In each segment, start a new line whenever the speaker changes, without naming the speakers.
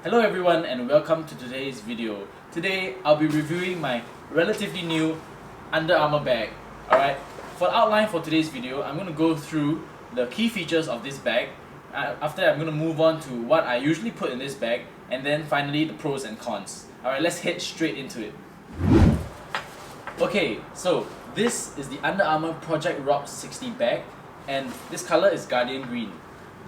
Hello everyone and welcome to today's video. Today I'll be reviewing my relatively new Under Armour bag. Alright, for the outline for today's video, I'm going to go through the key features of this bag. After that I'm going to move on to what I usually put in this bag, and then finally the pros and cons. Alright, let's head straight into it. Okay, so this is the Under Armour Project Rock 60 bag, and this color is Guardian Green.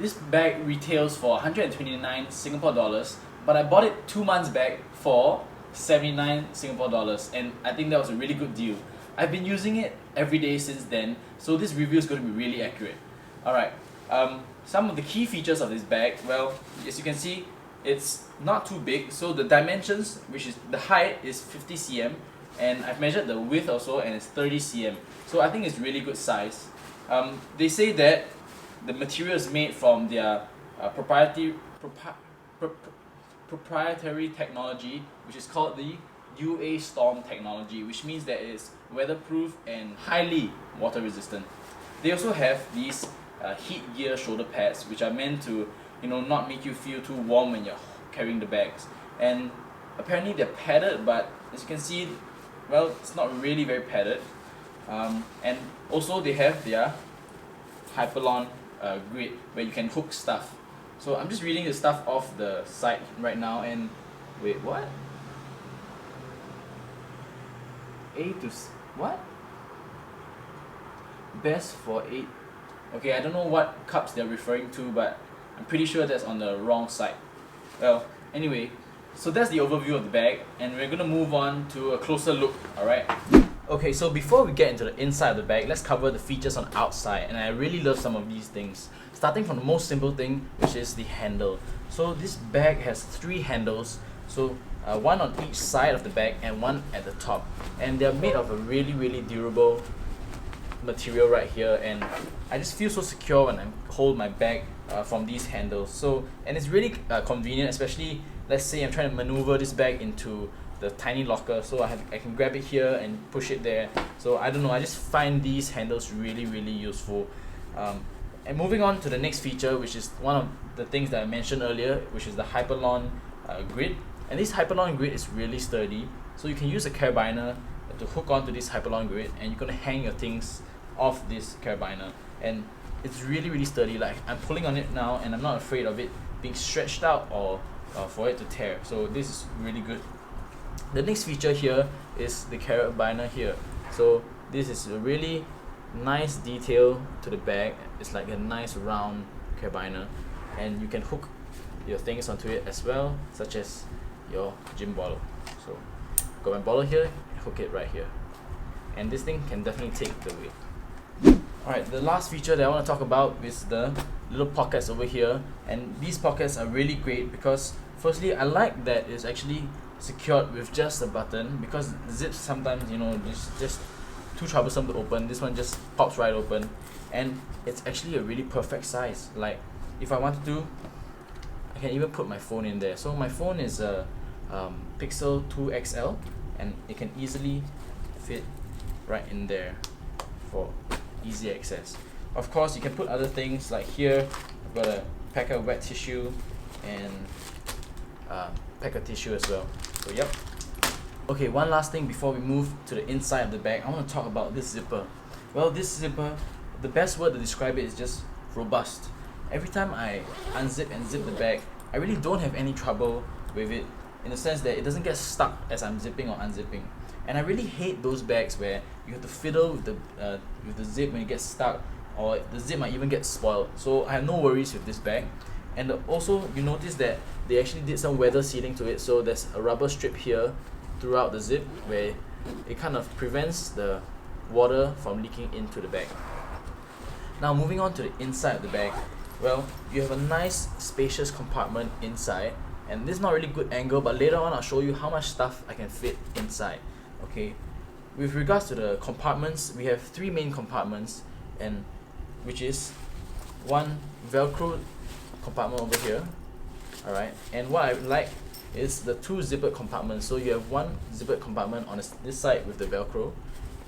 This bag retails for 129 Singapore dollars, but I bought it 2 months back for 79 Singapore dollars, and I think that was a really good deal. I've been using it every day since then, so this review is going to be really accurate. Alright, some of the key features of this bag, well, as you can see, it's not too big, so the dimensions, which is the height is 50 cm, and I've measured the width also, and it's 30 cm, so I think it's really good size. They say that the material is made from their proprietary technology, which is called the UA Storm technology, which means that it is weatherproof and highly water resistant. They also have these heat gear shoulder pads, which are meant to not make you feel too warm when you're carrying the bags. And apparently they're padded, but as you can see, well, it's not really very padded. And also they have their Hyperlon grid where you can hook stuff. So I'm just reading the stuff off the site right now, and wait, what? What? Best for 8. Okay, I don't know what cups they're referring to, but I'm pretty sure that's on the wrong site. Well, anyway, so that's the overview of the bag, and we're gonna move on to a closer look, alright? Okay, so before we get into the inside of the bag, let's cover the features on the outside, and I really love some of these things. Starting from the most simple thing, which is the handle. So this bag has 3 handles, so one on each side of the bag and one at the top. And they're made of a really durable material right here, and I just feel so secure when I hold my bag from these handles. So, and it's really convenient, especially let's say I'm trying to maneuver this bag into the tiny locker, so I can grab it here and push it there. So I don't know, I just find these handles really useful. And moving on to the next feature, which is one of the things that I mentioned earlier, which is the Hyperlon grid. And this Hyperlon grid is really sturdy, so you can use a carabiner to hook onto this Hyperlon grid, and you're gonna hang your things off this carabiner. And it's really sturdy. Like, I'm pulling on it now, and I'm not afraid of it being stretched out or for it to tear. So this is really good. The next feature here is the carabiner here. So this is a really nice detail to the bag. It's like a nice round carabiner, and you can hook your things onto it as well, such as your gym bottle. So got my bottle here, hook it right here, and this thing can definitely take the weight. Alright, the last feature that I want to talk about is the little pockets over here, and these pockets are really great because firstly, I like that it's actually secured with just a button, because zips sometimes just too troublesome to open. This one just pops right open, and it's actually a really perfect size. Like, if I wanted to, I can even put my phone in there. So my phone is a Pixel 2 XL, and it can easily fit right in there for easy access. Of course, you can put other things, like here I've got a pack of wet tissue and pack of tissue as well. So yep. Okay, one last thing before we move to the inside of the bag, I want to talk about this zipper. Well, this zipper, the best word to describe it is just robust. Every time I unzip and zip the bag, I really don't have any trouble with it, in the sense that it doesn't get stuck as I'm zipping or unzipping. And I really hate those bags where you have to fiddle with the zip when it gets stuck, or the zip might even get spoiled. So I have no worries with this bag. And also, you notice that they actually did some weather sealing to it, so there's a rubber strip here throughout the zip where it kind of prevents the water from leaking into the bag. Now moving on to the inside of the bag, well, you have a nice spacious compartment inside, and this is not really good angle, but later on I'll show you how much stuff I can fit inside. Okay, with regards to the compartments, we have 3 main compartments, and which is one Velcro compartment over here. Alright, and what I like is the 2 zippered compartments. So you have one zippered compartment on this side with the Velcro,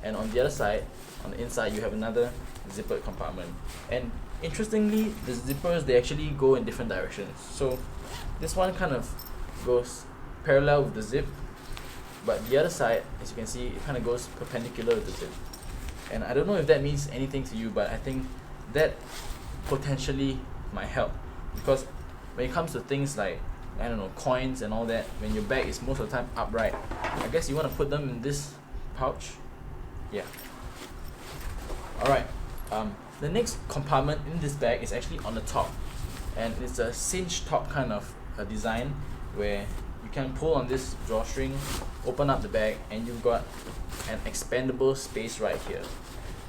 and on the other side, on the inside, you have another zippered compartment. And interestingly, the zippers, they actually go in different directions. So this one kind of goes parallel with the zip, but the other side, as you can see, it kind of goes perpendicular with the zip. And I don't know if that means anything to you, but I think that potentially might help, because when it comes to things like, I don't know, coins and all that, when your bag is most of the time upright, I guess you want to put them in this pouch. Yeah. Alright, the next compartment in this bag is actually on the top, and it's a cinch top kind of design where you can pull on this drawstring, open up the bag, and you've got an expandable space right here.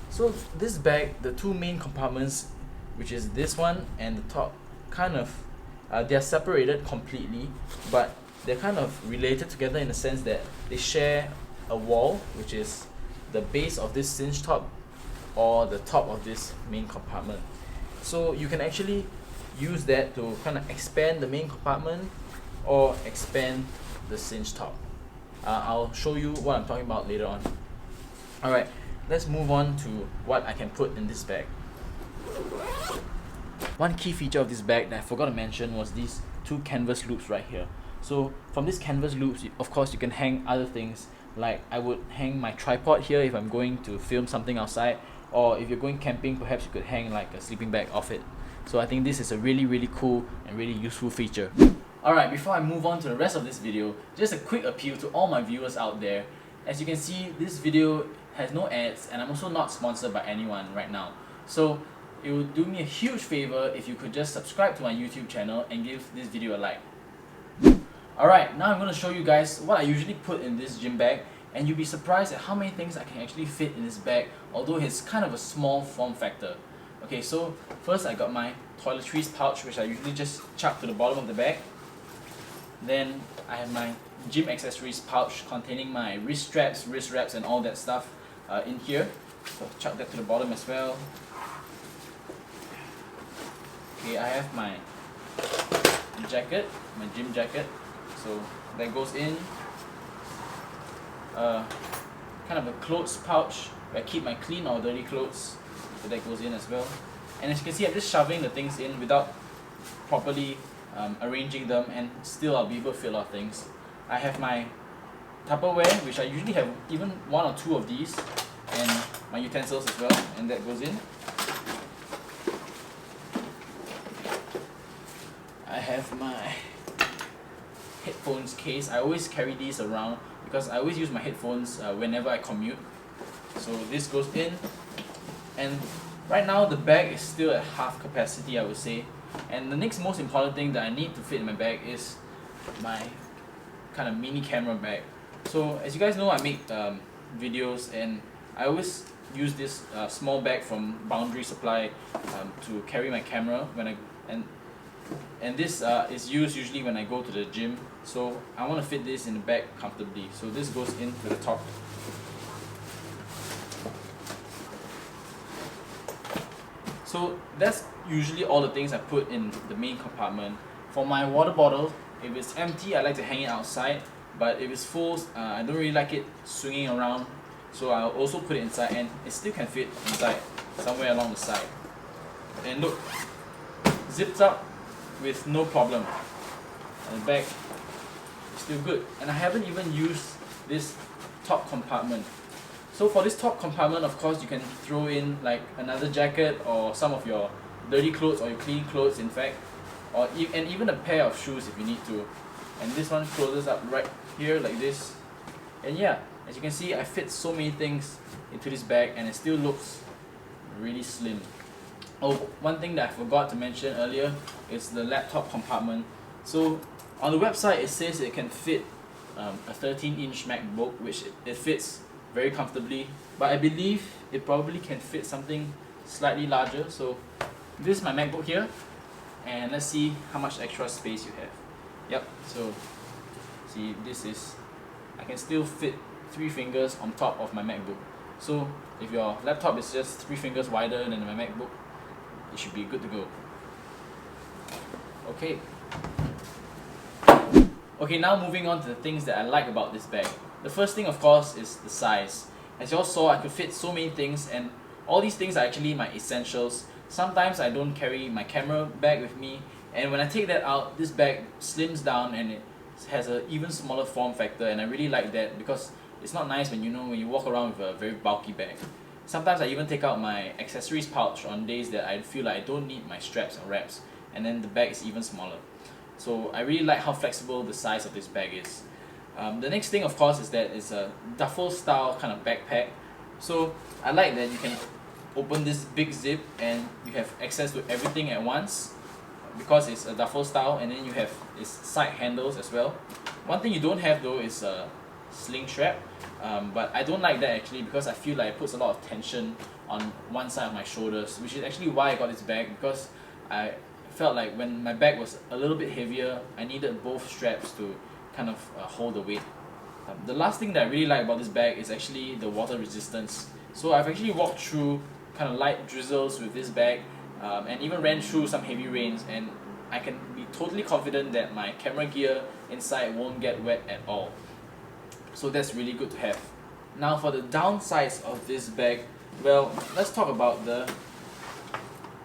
So this bag, the two main compartments, which is this one and the top, kind of they're separated completely, but they're kind of related together in the sense that they share a wall, which is the base of this cinch top or the top of this main compartment. So you can actually use that to kind of expand the main compartment or expand the cinch top. I'll show you what I'm talking about later on. Alright, let's move on to what I can put in this bag. One key feature of this bag that I forgot to mention was these two canvas loops right here. So from these canvas loops, of course you can hang other things, like I would hang my tripod here if I'm going to film something outside, or if you're going camping, perhaps you could hang like a sleeping bag off it. So I think this is a really cool and really useful feature. Alright, before I move on to the rest of this video, just a quick appeal to all my viewers out there. As you can see, this video has no ads, and I'm also not sponsored by anyone right now. So it would do me a huge favor if you could just subscribe to my YouTube channel and give this video a like. Alright, now I'm going to show you guys what I usually put in this gym bag, and you'll be surprised at how many things I can actually fit in this bag, although it's kind of a small form factor. Okay, so first I got my toiletries pouch, which I usually just chuck to the bottom of the bag. Then I have my gym accessories pouch containing my wrist straps, wrist wraps, and all that stuff in here. So chuck that to the bottom as well. Okay, I have my jacket, my gym jacket. So that goes in. Kind of a clothes pouch where I keep my clean or dirty clothes. So that goes in as well. And as you can see, I'm just shoving the things in without properly arranging them, and still I'll be able to fit a lot of things. I have my Tupperware, which I usually have even one or two of these, and my utensils as well, and that goes in. I have my headphones case. I always carry these around because I always use my headphones whenever I commute. So this goes in, and right now the bag is still at half capacity, I would say. And the next most important thing that I need to fit in my bag is my kind of mini camera bag. So as you guys know, I make videos, and I always use this small bag from Boundary Supply to carry my camera when and this is used usually when I go to the gym. So I want to fit this in the bag comfortably. So this goes into the top. So that's usually all the things I put in the main compartment. For my water bottle, if it's empty, I like to hang it outside. But if it's full, I don't really like it swinging around. So I'll also put it inside, and it still can fit inside somewhere along the side. And look, zips up with no problem. And the bag is still good. And I haven't even used this top compartment. So for this top compartment, of course, you can throw in like another jacket or some of your dirty clothes or your clean clothes, in fact, or and even a pair of shoes if you need to. And this one closes up right here like this. And yeah, as you can see, I fit so many things into this bag, and it still looks really slim. Oh, one thing that I forgot to mention earlier is the laptop compartment. So on the website it says it can fit a 13-inch MacBook, which it fits very comfortably, but I believe it probably can fit something slightly larger. So this is my MacBook here, and let's see how much extra space you have. Yep, so see, this is, I can still fit 3 fingers on top of my MacBook. So if your laptop is just 3 fingers wider than my MacBook, it should be good to go. Okay, now moving on to the things that I like about this bag. The first thing, of course, is the size. As you all saw, I could fit so many things, and all these things are actually my essentials. Sometimes I don't carry my camera bag with me, and when I take that out, this bag slims down and it has an even smaller form factor, and I really like that because it's not nice when you walk around with a very bulky bag. Sometimes I even take out my accessories pouch on days that I feel like I don't need my straps and wraps, and then the bag is even smaller. So I really like how flexible the size of this bag is. The next thing, of course, is that it's a duffel style kind of backpack. So I like that you can open this big zip and you have access to everything at once because it's a duffel style, and then you have its side handles as well. One thing you don't have though is a sling strap, but I don't like that actually because I feel like it puts a lot of tension on one side of my shoulders, which is actually why I got this bag, because I felt like when my bag was a little bit heavier, I needed both straps to kind of hold the weight. The last thing that I really like about this bag is actually the water resistance. So I've actually walked through kind of light drizzles with this bag, and even ran through some heavy rains, and I can be totally confident that my camera gear inside won't get wet at all. So that's really good to have. Now for the downsides of this bag, well, let's talk about the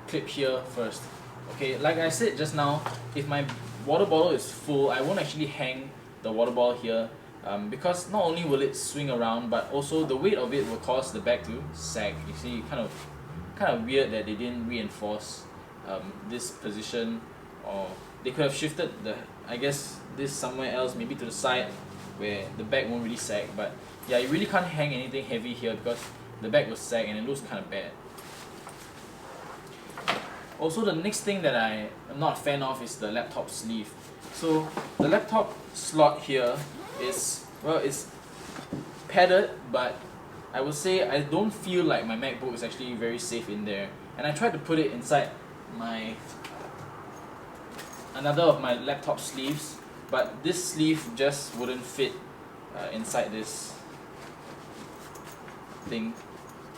clip here first. Okay, like I said just now, if my water bottle is full, I won't actually hang the water bottle here, because not only will it swing around, but also the weight of it will cause the bag to sag. You see, kind of weird that they didn't reinforce this position, or they could have shifted this somewhere else, maybe to the side where the bag won't really sag. But yeah, you really can't hang anything heavy here because the bag will sag and it looks kind of bad. Also, the next thing that I am not a fan of is the laptop sleeve. So the laptop slot here is, well, it's padded, but I would say I don't feel like my MacBook is actually very safe in there. And I tried to put it inside another of my laptop sleeves, but this sleeve just wouldn't fit inside this thing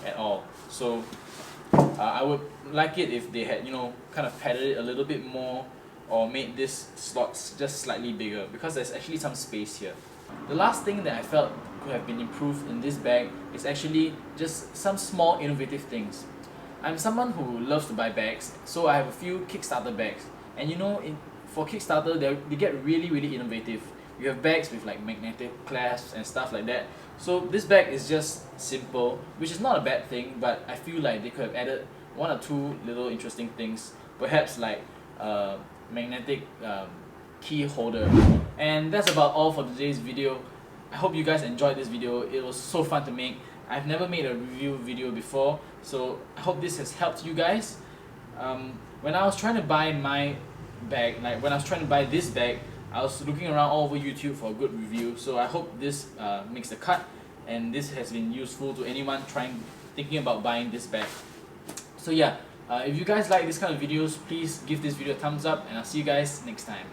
at all. So I would like it if they had, kind of padded it a little bit more, or made this slots just slightly bigger, because there's actually some space here. The last thing that I felt could have been improved in this bag is actually just some small innovative things. I'm someone who loves to buy bags, so I have a few Kickstarter bags, and for Kickstarter they get really innovative. You have bags with like magnetic clasps and stuff like that. So this bag is just simple, which is not a bad thing, but I feel like they could have added one or two little interesting things, perhaps like magnetic key holder. And that's about all for today's video. I hope you guys enjoyed this video. It was so fun to make. I've never made a review video before, so I hope this has helped you guys. When I was trying to buy my bag, like when I was trying to buy this bag, I was looking around all over YouTube for a good review, so I hope this makes the cut, and this has been useful to anyone thinking about buying this bag. So yeah, if you guys like this kind of videos, please give this video a thumbs up, and I'll see you guys next time.